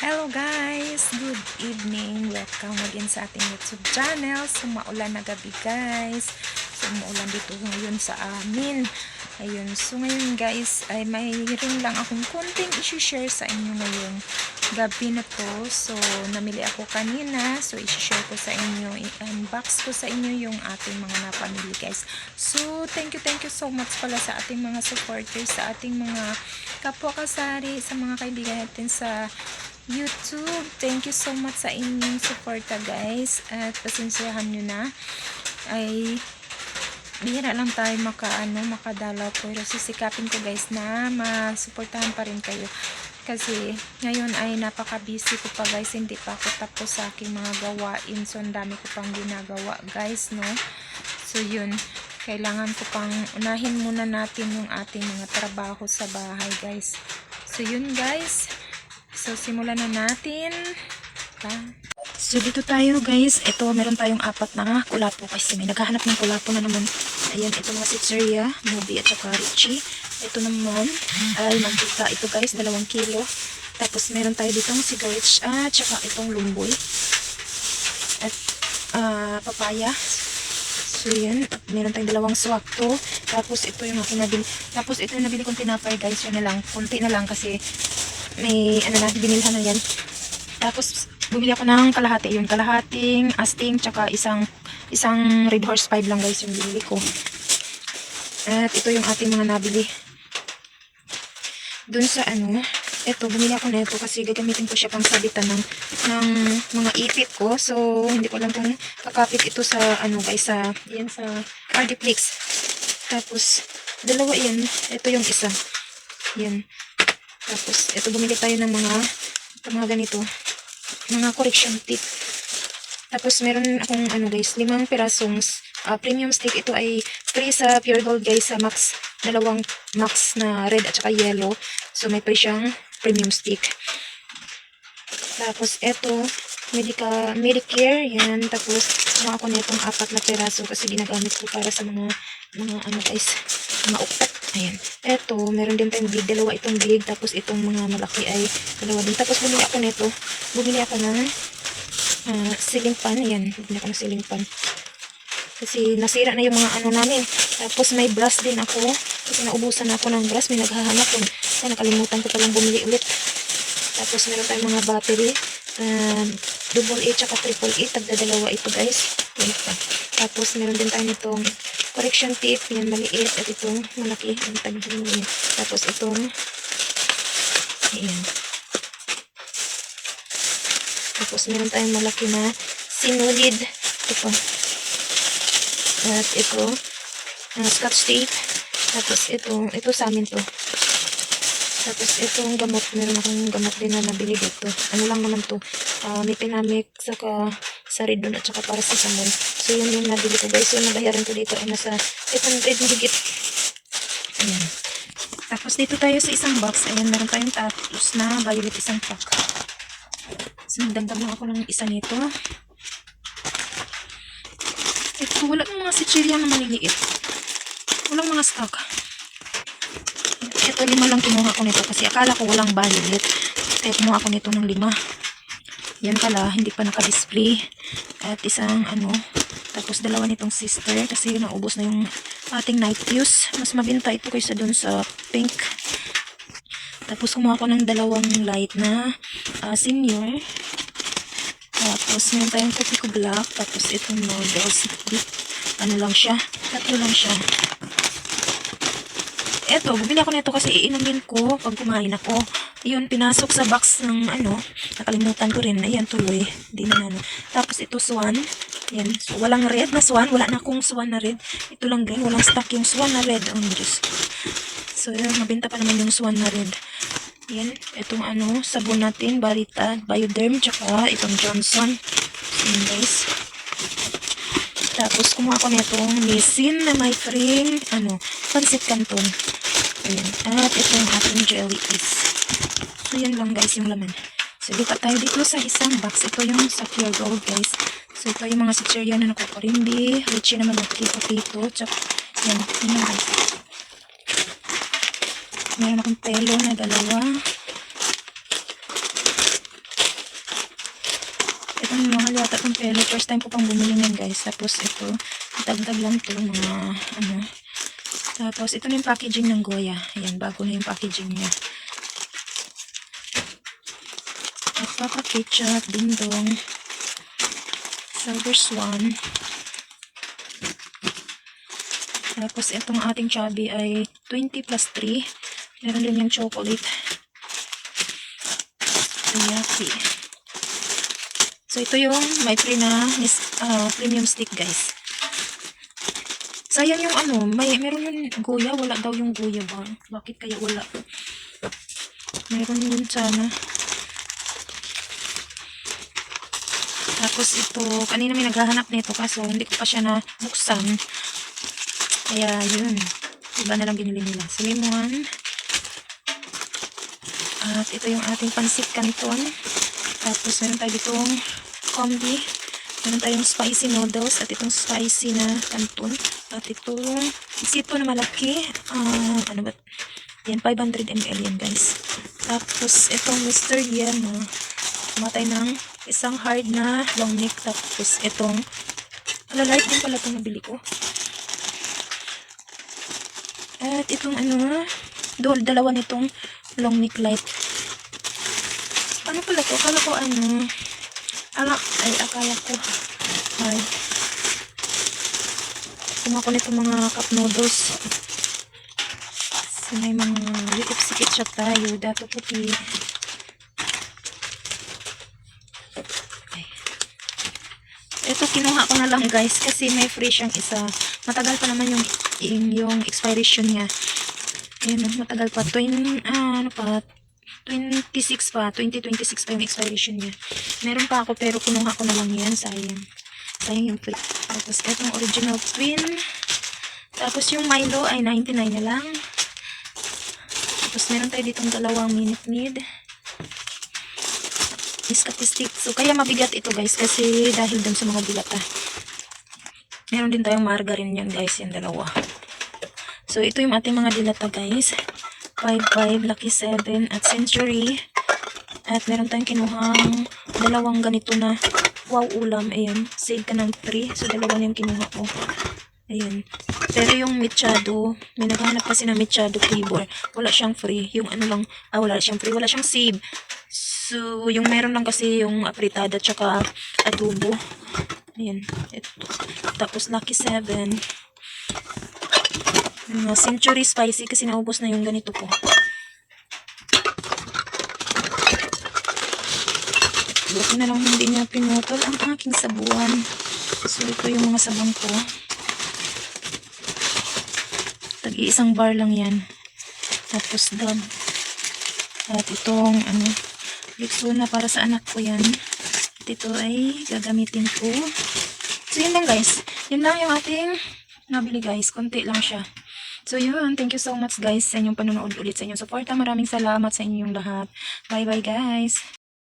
Hello guys! Good evening! Welcome again sa ating YouTube channel. So maulan na gabi guys. So maulan dito ngayon sa amin. Ayun. So ngayon guys ay mayroon lang akong konting i-share sa inyo ngayong gabi na to. So namili ako kanina. So i-share ko sa inyo. I-unbox ko sa inyo yung ating mga napamili guys. So thank you so much pala sa ating mga supporters, sa ating mga kapwa kasari, sa mga kaibigan natin sa YouTube. Thank you so much sa inyong suporta guys. At pasensyahan nyo na. Ay bihira lang tayo makadalaw, pero sisikapin ko guys na masuportahan pa rin kayo. Kasi ngayon ay napaka-busy ko pa guys. Hindi pa ako tapos sa aking mga gawain. So ang dami ko pang ginagawa guys, no. So yun, kailangan ko pang unahin muna natin yung ating mga trabaho sa bahay guys. So yun guys. So, simulan na natin. So, dito tayo guys. Ito, meron tayong 4 na kulapo kasi may naghahanap ng kulapo na naman. Ayan, ito mga Sitseria, Moby at saka Richie. Ito naman ay mantika. Ito guys, 2 kilo. Tapos, meron tayo ditong cigarettes at saka itong lumboy. At papaya. So, yan. Meron tayong 2 swakto. Tapos, ito yung aking nabili. Tapos, ito yung nabili kong tinapay guys. Yun na lang. Kunti na lang kasi may binilhan na yan. Tapos bumili ako ng kalahati, yun, kalahating asting, tsaka isang Red Horse 5 lang guys yung binili ko. At ito yung ating mga nabili dun sa ito, bumili ako na ito kasi gagamitin ko siya pang sabitan ng mga ipit ko. So hindi ko lang kung kakapit ito sa guys, sa Ardiplex. Tapos 2 yan, ito yung isa yan. Tapos, ito bumili tayo ng mga ganito. Mga correction tip. Tapos, meron akong guys, 5 pirasong premium stick. Ito ay free sa Pure Gold guys, sa Max. 2 Max na red at saka yellow. So, may free siyang premium stick. Tapos, ito, Medicare. Yan. Tapos, mga ako netong 4 na piraso kasi ginagamit ko para sa mga guys, mga ukpat. Ayan. Eto, meron din tayong big. 2 itong big. Tapos itong mga malaki ay 2 din. Tapos bumili ako nito. Bumili ako ng ceiling fan. Ayan. Bumili ako ng ceiling fan. Kasi nasira na yung mga namin. Tapos may brush din ako. Kasi naubusan na ako ng brush. May naghahanap. Nakalimutan ko palang bumili ulit. Tapos meron tayong mga battery. Double A tsaka triple A. Tagda 2 ito guys. Yan pa. Tapos meron din tayo nitong correction tape, yan maliit, at itong malaki, ang tagdino yan. Tapos itong ayan. Tapos meron tayong malaki na sinulid. Ito pa. At ito scotch tape. Tapos ito sa amin to. Tapos itong gamot, meron akong gamot din na nabili dito. Ano lang naman to, may pinamik, saka saridon at saka para sa samon. So yun yung nabili ko guys. So nabayaran ko dito ay nasa 800 higit. Ayan. Tapos dito tayo sa isang box. Ayan, meron tayong tapos na violet isang pack. So nagdagdag lang ako ng isa nito. Ito, wala ng mga Sitseria na maliliit. Walang mga stock. Ito 5 lang kinuha ko nito kasi akala ko walang violet. Kaya kinuha ko nito ng 5. Yan pala, hindi pa naka-display. At isang tapos 2 nitong sister kasi naubos na yung ating night fuse. Mas mabinta ito kaysa dun sa pink. Tapos kumuha ko ng 2 light na senior. Tapos meron tayong Copico black. Tapos itong noodles. Lang siya. 3 lang siya. Eto, bumili ako nito kasi iinumin ko pag kumain ako. Yun, pinasok sa box ng nakalimutan ko rin. Ayan, tuloy. Hindi na Tapos ito, swan. Ayan, so, walang red na swan. Wala na akong swan na red. Ito lang din, walang stock yung swan na red. Oh, Diyos. So, yun, mabenta pa naman yung swan na red. Ayan, itong sabon natin, Barita, Bioderm, tsaka itong Johnson. Ayan, guys. Tapos, kumuha ko nitong Nissin na may free, Pancit Canton. Ayan. At itong ating jelly is. So, yan lang guys yung laman. So, lipat tayo dito sa isang box. Ito yung sa Pure Gold guys. So, ito yung mga Sitseria na nakukurimbi. Richie naman nakikipapito. Tsaka, yan. Yan lang guys. Meron akong telo na 2. mahal yata itong pelo. First time ko pang bumili niyan guys. Tapos ito, dagdag lang to mga ano. Tapos ito na yung packaging ng Goya. Ayan, bago na yung packaging niya. Papa ketchup, dindong. Silver Swan. Tapos itong ating chubby ay 20 plus 3. Meron din yung chocolate. Yucky. So ito yung may free na premium stick guys. Sayang yung ano, meron yung Goya, wala daw yung Goya bar. Bakit kaya wala? Meron yun sana. Tapos ito, kanina may naghahanap nito kaso hindi ko pa siya na buksan. Kaya yun, iba na lang binili nila. So lemon. At ito yung ating pansit canton. Tapos meron tayo ditong combi. Meron tayong spicy noodles at itong spicy na canton. At itong sito na malaki. Ano ba? Yan, 500 ml yan guys. Tapos itong mustard yan. Matay ng isang hard na long neck. Tapos itong light din pala itong nabili ko. At itong ano, dalawa nitong long neck light. Ano pala to? Akala ko ano, akala ko ay kuma ko nitong mga cup noodles. So, may mga sikit siya tayo. Dato puti. Ito kinuha ko na lang guys kasi may free siyang isa. Matagal pa naman yung expiration niya. Ayan, matagal pa. 2026 pa. 2026 pa yung expiration niya. Meron pa ako pero kinuha ko na lang yan. Sayang. Sayang yung free. Tapos itong original twin. Tapos yung Milo ay 99 na lang. Tapos meron tayo ditong dalawang Minute Maid. Biscuit stick. So kaya mabigat ito guys kasi dahil dun sa mga dilata. Meron din tayong margarine yan guys. Yung dalawa. So, ito yung ating mga dilata guys. 5-5, Lucky 7, at Century. At meron tayong kinuhang dalawang ganito na wow ulam. Ayan, save ka ng 3. So, dalawa na yung kinuha ko. Ayan. Pero yung mechado, may naghahanap kasi ng mechado flavor. Wala siyang free. Yung ano lang, wala siyang free. Wala siyang save. So, yung meron lang kasi yung apritada tsaka adobo. Ayan. Ito. Tapos, Lucky 7. Century spicy kasi naubos na yung ganito ko. Buti na lang hindi niya pinutol ang aking sabuan. So ito yung mga sabon ko. Tag-iisang bar lang yan. Tapos dab. At itong ano, Rexona para sa anak ko yan. At ito ay gagamitin ko. So yun lang guys. Yun lang yung ating nabili guys. Konti lang siya. So yun, thank you so much guys sa inyong panonood ulit, sa inyong suporta. Maraming salamat sa inyong lahat. Bye bye guys.